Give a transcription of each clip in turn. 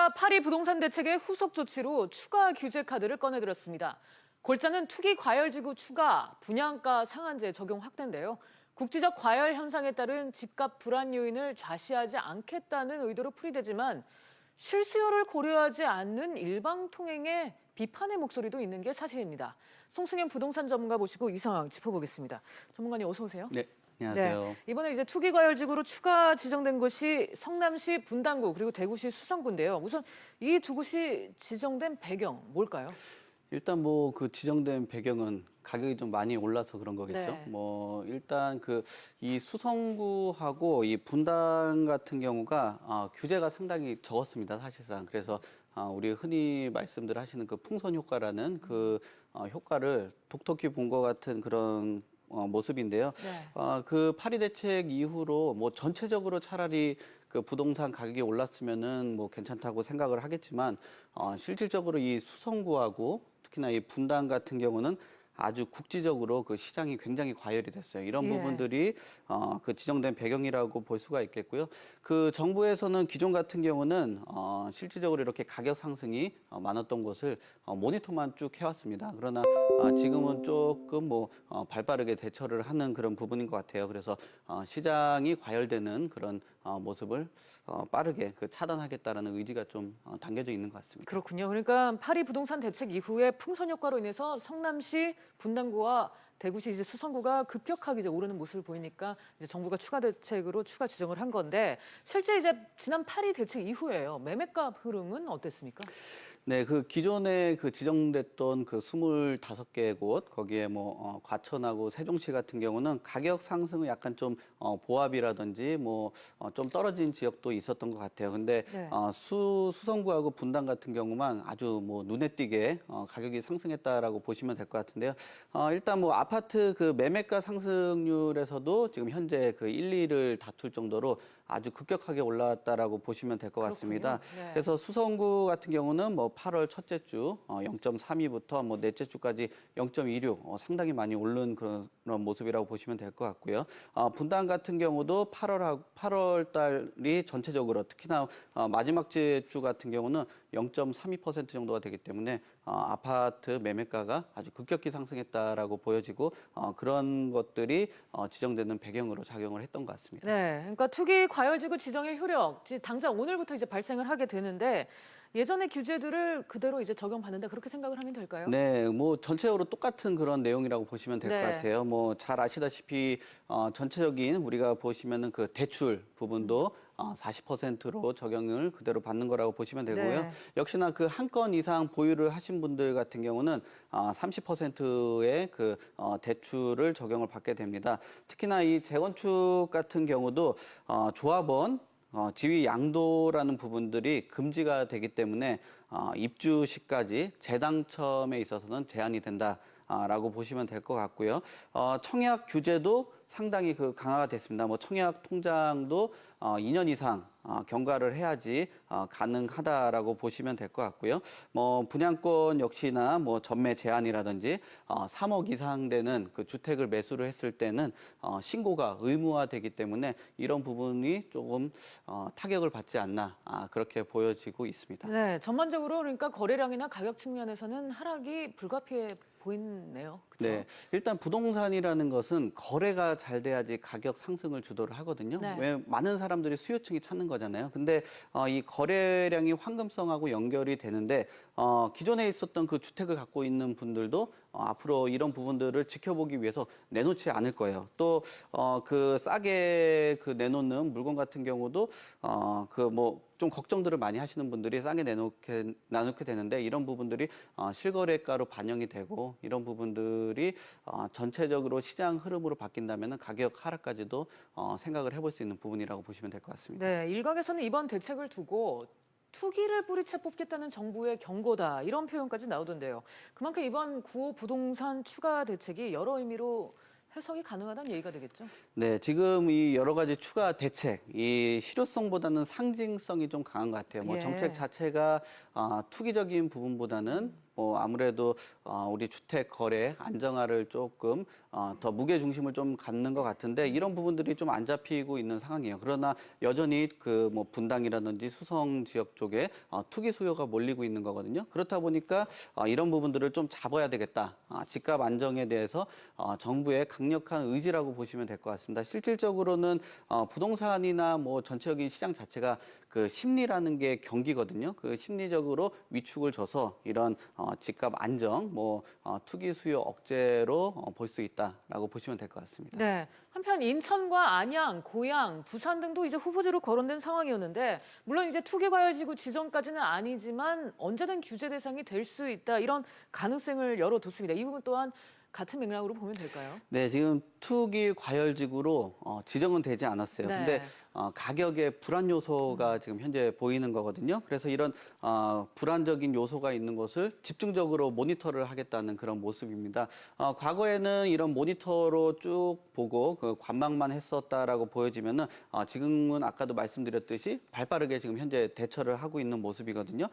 정부가 파리 부동산 대책의 후속 조치로 추가 규제 카드를 꺼내들었습니다. 골자는 투기 과열지구 추가, 분양가 상한제 적용 확대인데요. 국지적 과열 현상에 따른 집값 불안 요인을 좌시하지 않겠다는 의도로 풀이되지만 실수요를 고려하지 않는 일방 통행에 비판의 목소리도 있는 게 사실입니다. 송승현 부동산 전문가 모시고 이 상황 짚어보겠습니다. 전문가님 어서 오세요. 네, 안녕하세요. 네, 이번에 이제 투기 과열지구로 추가 지정된 곳이 성남시 분당구 그리고 대구시 수성구인데요. 우선 이 두 곳이 지정된 배경 뭘까요? 일단 뭐 그 지정된 배경은 가격이 좀 많이 올라서 그런 거겠죠. 네. 뭐 일단 그 이 수성구하고 이 분당 같은 경우가 규제가 상당히 적었습니다, 사실상. 그래서 우리 흔히 말씀들 하시는 그 풍선 효과라는 그 효과를 독특히 본 것 같은 그런 모습인데요. 네. 그 파리 대책 이후로 뭐 전체적으로 차라리 그 부동산 가격이 올랐으면은 뭐 괜찮다고 생각을 하겠지만 실질적으로 이 수성구하고 특히나 이 분당 같은 경우는 아주 국지적으로 그 시장이 굉장히 과열이 됐어요. 이런 예. 부분들이 그 지정된 배경이라고 볼 수가 있겠고요. 그 정부에서는 기존 같은 경우는 실질적으로 이렇게 가격 상승이 많았던 것을 모니터만 쭉 해왔습니다. 그러나 지금은 조금 뭐 발빠르게 대처를 하는 그런 부분인 것 같아요. 그래서 시장이 과열되는 그런 모습을 빠르게 그 차단하겠다라는 의지가 좀 담겨져 있는 것 같습니다. 그렇군요. 그러니까 파리 부동산 대책 이후에 풍선 효과로 인해서 성남시 분당구와 대구시 이제 수성구가 급격하게 이제 오르는 모습을 보이니까 이제 정부가 추가 대책으로 추가 지정을 한 건데 실제 이제 지난 파리 대책 이후에요. 매매값 흐름은 어땠습니까? 네, 그 기존에 그 지정됐던 그 25개 곳, 거기에 뭐, 과천하고 세종시 같은 경우는 가격 상승은 약간 좀, 보합이라든지 뭐, 좀 떨어진 지역도 있었던 것 같아요. 근데, 네. 수성구하고 분당 같은 경우만 아주 뭐, 눈에 띄게, 가격이 상승했다라고 보시면 될 것 같은데요. 일단 뭐, 아파트 그 매매가 상승률에서도 지금 현재 그 1, 2를 다툴 정도로 아주 급격하게 올랐다라고 보시면 될 것 같습니다. 네. 그래서 수성구 같은 경우는 뭐 8월 첫째 주 0.32부터 뭐 넷째 주까지 0.26 상당히 많이 오른 그런 모습이라고 보시면 될 것 같고요. 분당 같은 경우도 8월 달이 전체적으로 특히나 마지막 주 같은 경우는 0.32% 정도가 되기 때문에 아파트 매매가가 아주 급격히 상승했다라고 보여지고 그런 것들이 지정되는 배경으로 작용을 했던 것 같습니다. 네, 그러니까 투기 과열지구 지정의 효력, 당장 오늘부터 이제 발생을 하게 되는데 예전의 규제들을 그대로 이제 적용받는다 그렇게 생각을 하면 될까요? 네, 뭐 전체적으로 똑같은 그런 내용이라고 보시면 될 것 네. 같아요. 뭐 잘 아시다시피 전체적인 우리가 보시면은 그 대출 부분도 40%로 적용을 그대로 받는 거라고 보시면 되고요. 네. 역시나 그 한 건 이상 보유를 하신 분들 같은 경우는 30%의 그 대출을 적용을 받게 됩니다. 특히나 이 재건축 같은 경우도 조합원 지위 양도라는 부분들이 금지가 되기 때문에 입주 시까지 재당첨에 있어서는 제한이 된다라고 보시면 될 것 같고요. 청약 규제도 상당히 그 강화가 됐습니다. 뭐 청약 통장도 2년 이상 경과를 해야지 가능하다라고 보시면 될 것 같고요. 뭐 분양권 역시나 뭐 전매 제한이라든지 3억 이상 되는 그 주택을 매수를 했을 때는 신고가 의무화되기 때문에 이런 부분이 조금 타격을 받지 않나 그렇게 보여지고 있습니다. 네, 전반적으로 그러니까 거래량이나 가격 측면에서는 하락이 불가피해 보이네요. 그렇죠? 네, 일단 부동산이라는 것은 거래가 잘 돼야지 가격 상승을 주도를 하거든요. 네. 왜 많은 사람들이 수요층이 찾는 거잖아요. 근데 이 거래량이 황금성하고 연결이 되는데 기존에 있었던 그 주택을 갖고 있는 분들도 앞으로 이런 부분들을 지켜보기 위해서 내놓지 않을 거예요. 또 그 싸게 그 내놓는 물건 같은 경우도 그 뭐 좀 걱정들을 많이 하시는 분들이 싸게 나놓게 되는데 이런 부분들이 실거래가로 반영이 되고 이런 부분들이 전체적으로 시장 흐름으로 바뀐다면 가격 하락까지도 생각을 해볼 수 있는 부분이라고 보시면 될 것 같습니다. 네, 일각에서는 이번 대책을 두고 투기를 뿌리채 뽑겠다는 정부의 경고다 이런 표현까지 나오던데요. 그만큼 이번 구호 부동산 추가 대책이 여러 의미로 해석이 가능하다는 얘기가 되겠죠? 네, 지금 이 여러 가지 추가 대책, 이 실효성보다는 상징성이 좀 강한 것 같아요. 뭐 예. 정책 자체가 투기적인 부분보다는 뭐 아무래도 우리 주택 거래 안정화를 조금 더 무게 중심을 좀 갖는 것 같은데 이런 부분들이 좀 안 잡히고 있는 상황이에요. 그러나 여전히 그 뭐 분당이라든지 수성 지역 쪽에 투기 수요가 몰리고 있는 거거든요. 그렇다 보니까 이런 부분들을 좀 잡아야 되겠다. 집값 안정에 대해서 정부의 강력한 의지라고 보시면 될 것 같습니다. 실질적으로는 부동산이나 뭐 전체적인 시장 자체가 그 심리라는 게 경기거든요. 그 심리적으로 위축을 줘서 이런 집값 안정, 뭐 투기 수요 억제로 볼 수 있다라고 보시면 될 것 같습니다. 네. 한편 인천과 안양, 고양, 부산 등도 이제 후보지로 거론된 상황이었는데 물론 이제 투기과열지구 지정까지는 아니지만 언제든 규제 대상이 될 수 있다 이런 가능성을 열어뒀습니다. 이 부분 또한 같은 맥락으로 보면 될까요? 네, 지금 투기 과열지구로 지정은 되지 않았어요. 네. 근데 가격에 불안 요소가 지금 현재 보이는 거거든요. 그래서 이런 불안적인 요소가 있는 것을 집중적으로 모니터를 하겠다는 그런 모습입니다. 과거에는 이런 모니터로 쭉 보고 그 관망만 했었다라고 보여지면은 지금은 아까도 말씀드렸듯이 발빠르게 지금 현재 대처를 하고 있는 모습이거든요.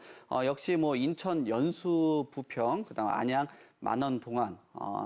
역시 뭐 인천 연수 부평, 그다음 안양 만원 동안,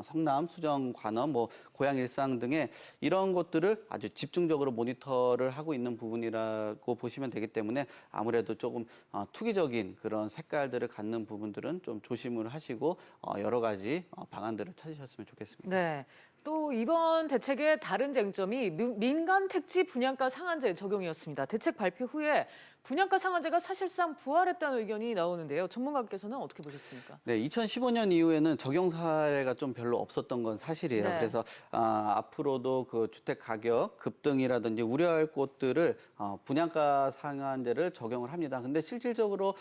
성남, 수정, 관원, 뭐 고양 일상 등의 이런 것들을 아주 집중적으로 모니터를 하고 있는 부분이라고 보시면 되기 때문에 아무래도 조금 투기적인 그런 색깔들을 갖는 부분들은 좀 조심을 하시고 여러 가지 방안들을 찾으셨으면 좋겠습니다. 네. 또 이번 대책의 다른 쟁점이 민간 택지 분양가 상한제 적용이었습니다. 대책 발표 후에 분양가 상한제가 사실상 부활했다는 의견이 나오는데요. 전문가께서는 어떻게 보셨습니까? 네, 2015년 이후에는 적용 사례가 좀 별로 없었던 건 사실이에요. 네. 그래서 앞으로도 그 주택 가격 급등이라든지 우려할 곳들을 분양가 상한제를 적용을 합니다. 근데 실질적으로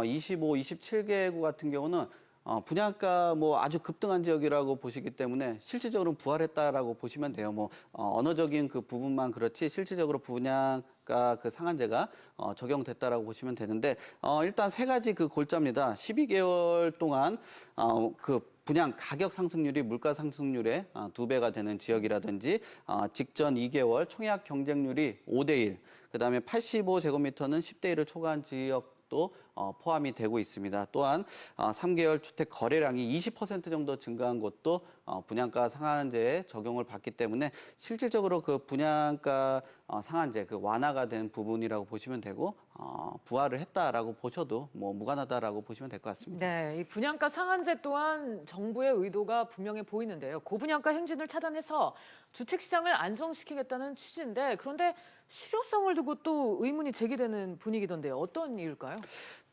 25, 27개구 같은 경우는 분양가 뭐 아주 급등한 지역이라고 보시기 때문에 실질적으로는 부활했다라고 보시면 돼요. 뭐 언어적인 그 부분만 그렇지 실질적으로 분양가 그 상한제가 적용됐다라고 보시면 되는데 일단 세 가지 그 골자입니다. 12개월 동안 그 분양 가격 상승률이 물가 상승률의 2배가 되는 지역이라든지 직전 2개월 청약 경쟁률이 5대1, 그다음에 85제곱미터는 10대1을 초과한 지역도 포함이 되고 있습니다. 또한 3개월 주택 거래량이 20% 정도 증가한 곳도 분양가 상한제에 적용을 받기 때문에 실질적으로 그 분양가 상한제 그 완화가 된 부분이라고 보시면 되고 부활을 했다라고 보셔도 뭐 무관하다라고 보시면 될 것 같습니다. 네, 이 분양가 상한제 또한 정부의 의도가 분명해 보이는데요. 고분양가 행진을 차단해서 주택 시장을 안정시키겠다는 취지인데 그런데 실효성을 두고 또 의문이 제기되는 분위기던데요. 어떤 이유일까요?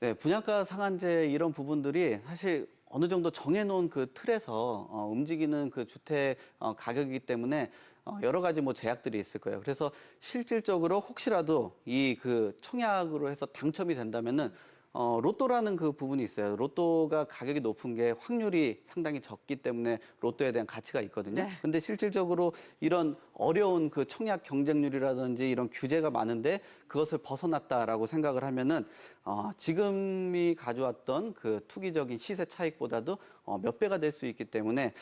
네, 분양가 상한제 이런 부분들이 사실 어느 정도 정해놓은 그 틀에서 움직이는 그 주택 가격이기 때문에 여러 가지 뭐 제약들이 있을 거예요. 그래서 실질적으로 혹시라도 이 그 청약으로 해서 당첨이 된다면은 로또라는 그 부분이 있어요. 로또가 가격이 높은 게 확률이 상당히 적기 때문에 로또에 대한 가치가 있거든요. 네. 근데 실질적으로 이런 어려운 그 청약 경쟁률이라든지 이런 규제가 많은데 그것을 벗어났다라고 생각을 하면은 지금이 가져왔던 그 투기적인 시세 차익보다도 몇 배가 될 수 있기 때문에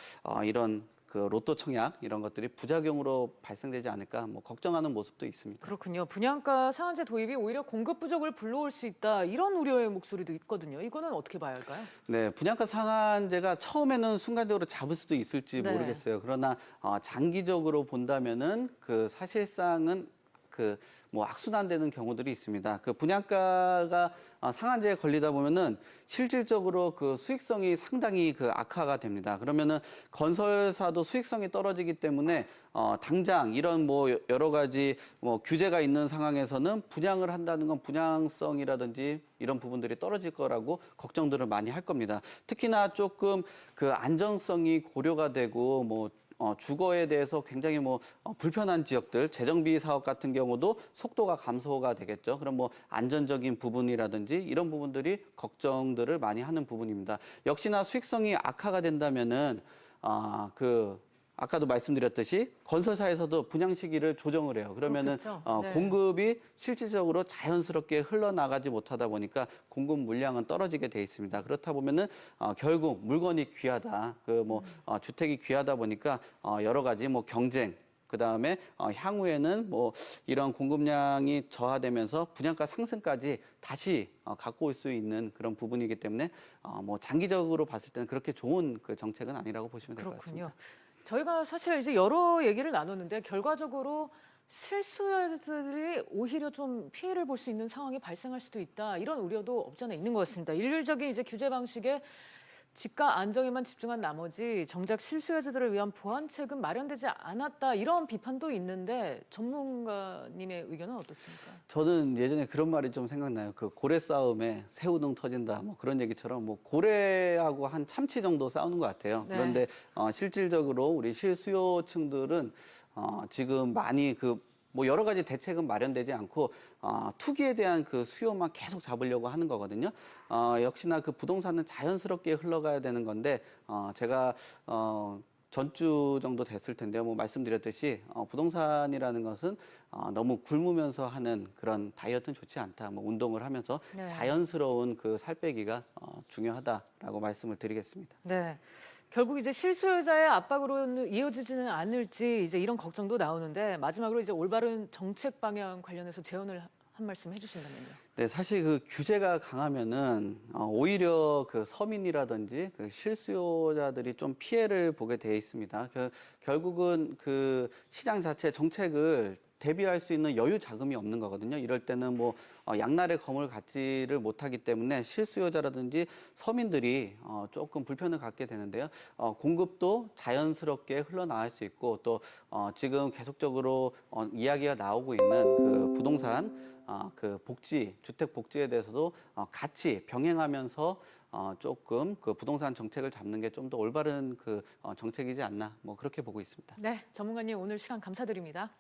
이런 그 로또 청약 이런 것들이 부작용으로 발생되지 않을까 뭐 걱정하는 모습도 있습니다. 그렇군요. 분양가 상한제 도입이 오히려 공급 부족을 불러올 수 있다. 이런 우려의 목소리도 있거든요. 이거는 어떻게 봐야 할까요? 네, 분양가 상한제가 처음에는 순간적으로 잡을 수도 있을지 네. 모르겠어요. 그러나 장기적으로 본다면은 그 사실상은 그 뭐 악순환되는 경우들이 있습니다. 그 분양가가 상한제에 걸리다 보면은 실질적으로 그 수익성이 상당히 그 악화가 됩니다. 그러면은 건설사도 수익성이 떨어지기 때문에 당장 이런 뭐 여러 가지 뭐 규제가 있는 상황에서는 분양을 한다는 건 분양성이라든지 이런 부분들이 떨어질 거라고 걱정들을 많이 할 겁니다. 특히나 조금 그 안정성이 고려가 되고 뭐 주거에 대해서 굉장히 뭐 불편한 지역들, 재정비 사업 같은 경우도 속도가 감소가 되겠죠. 그럼 뭐 안전적인 부분이라든지 이런 부분들이 걱정들을 많이 하는 부분입니다. 역시나 수익성이 악화가 된다면은 아까도 말씀드렸듯이 건설사에서도 분양 시기를 조정을 해요. 그러면은 그렇겠죠. 네. 공급이 실질적으로 자연스럽게 흘러나가지 못하다 보니까 공급 물량은 떨어지게 돼 있습니다. 그렇다 보면은 결국 물건이 귀하다, 주택이 귀하다 보니까 여러 가지 뭐 경쟁 그다음에 향후에는 뭐 이런 공급량이 저하되면서 분양가 상승까지 다시 갖고 올 수 있는 그런 부분이기 때문에 뭐 장기적으로 봤을 때는 그렇게 좋은 그 정책은 아니라고 보시면 될 것 같습니다. 그렇군요. 저희가 사실 이제 여러 얘기를 나눴는데 결과적으로 실수요자들이 오히려 좀 피해를 볼 수 있는 상황이 발생할 수도 있다. 이런 우려도 없지 않아 있는 것 같습니다. 일률적인 이제 규제 방식에 집가 안정에만 집중한 나머지 정작 실수요자들을 위한 보완책은 마련되지 않았다. 이런 비판도 있는데 전문가님의 의견은 어떻습니까? 저는 예전에 그런 말이 좀 생각나요. 그 고래 싸움에 새우등 터진다. 뭐 그런 얘기처럼 뭐 고래하고 한 참치 정도 싸우는 것 같아요. 네. 그런데 실질적으로 우리 실수요층들은 지금 많이 뭐 여러 가지 대책은 마련되지 않고 투기에 대한 그 수요만 계속 잡으려고 하는 거거든요. 역시나 그 부동산은 자연스럽게 흘러가야 되는 건데 제가 전주 정도 됐을 텐데요. 뭐 말씀드렸듯이 부동산이라는 것은 너무 굶으면서 하는 그런 다이어트는 좋지 않다. 뭐 운동을 하면서 네. 자연스러운 그 살 빼기가 중요하다라고 말씀을 드리겠습니다. 네. 결국 이제 실수요자의 압박으로 이어지지는 않을지 이제 이런 걱정도 나오는데 마지막으로 이제 올바른 정책 방향 관련해서 제언을 한 말씀 해주신다면요. 네, 사실 그 규제가 강하면은 오히려 그 서민이라든지 그 실수요자들이 좀 피해를 보게 돼 있습니다. 결국은 그 시장 자체 정책을 대비할 수 있는 여유 자금이 없는 거거든요. 이럴 때는 뭐 양날의 검을 갖지를 못하기 때문에 실수요자라든지 서민들이 조금 불편을 갖게 되는데요. 공급도 자연스럽게 흘러나갈 수 있고 또 지금 계속적으로 이야기가 나오고 있는 그 부동산 그 복지, 주택 복지에 대해서도 같이 병행하면서 조금 그 부동산 정책을 잡는 게 좀 더 올바른 그 정책이지 않나 뭐 그렇게 보고 있습니다. 네, 전문가님 오늘 시간 감사드립니다.